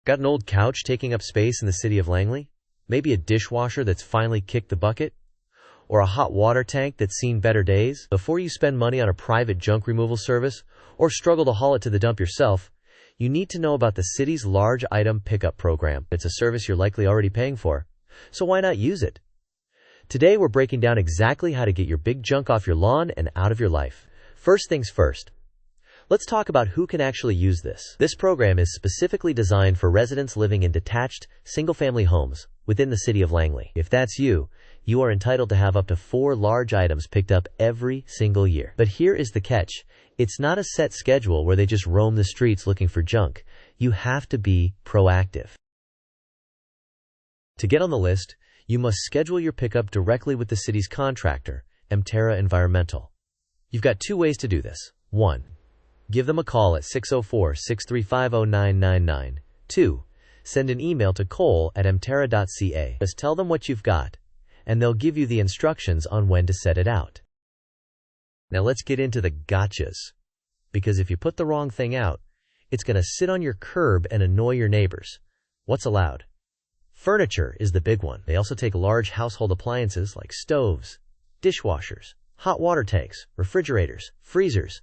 Got an old couch taking up space in the city of Langley? Maybe a dishwasher that's finally kicked the bucket? Or a hot water tank that's seen better days? Before you spend money on a private junk removal service or struggle to haul it to the dump yourself, you need to know about the city's large item pickup program. It's a service you're likely already paying for, so why not use it? Today we're breaking down exactly how to get your big junk off your lawn and out of your life. First things first. Let's talk about who can actually use this. This program is specifically designed for residents living in detached, single-family homes within the city of Langley. If that's you, you are entitled to have up to 4 large items picked up every single year. But here is the catch. It's not a set schedule where they just roam the streets looking for junk. You have to be proactive. To get on the list, you must schedule your pickup directly with the city's contractor, Emterra Environmental. You've got 2 ways to do this. 1. Give them a call at 604-635-0999. 2. Send an email to cole@emterra.ca. Just tell them what you've got, and they'll give you the instructions on when to set it out. Now let's get into the gotchas. Because if you put the wrong thing out, it's going to sit on your curb and annoy your neighbors. What's allowed? Furniture is the big one. They also take large household appliances like stoves, dishwashers, hot water tanks, refrigerators, freezers,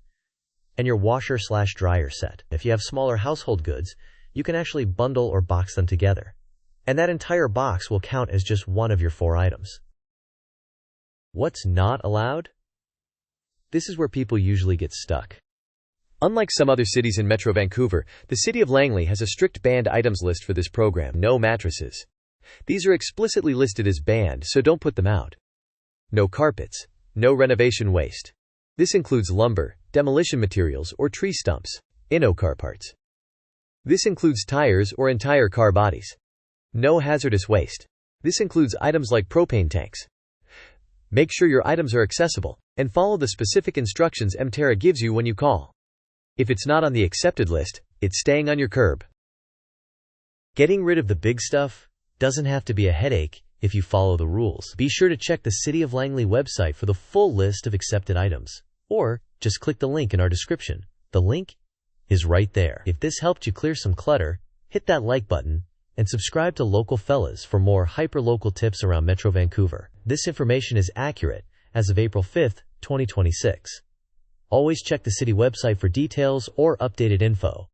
and your washer/dryer set. If you have smaller household goods, you can actually bundle or box them together. And that entire box will count as just one of your 4 items. What's not allowed? This is where people usually get stuck. Unlike some other cities in Metro Vancouver, the City of Langley has a strict banned items list for this program. No mattresses. These are explicitly listed as banned, so don't put them out. No carpets. No renovation waste. This includes lumber, demolition materials, or tree stumps. No car parts. This includes tires or entire car bodies. No hazardous waste. This includes items like propane tanks. Make sure your items are accessible, and follow the specific instructions Emterra gives you when you call. If it's not on the accepted list, it's staying on your curb. Getting rid of the big stuff doesn't have to be a headache if you follow the rules. Be sure to check the City of Langley website for the full list of accepted items, or just click the link in our description. The link is right there. If this helped you clear some clutter, hit that like button and subscribe to Local Fellas for more hyper-local tips around Metro Vancouver. This information is accurate as of April 5th, 2026. Always check the city website for details or updated info.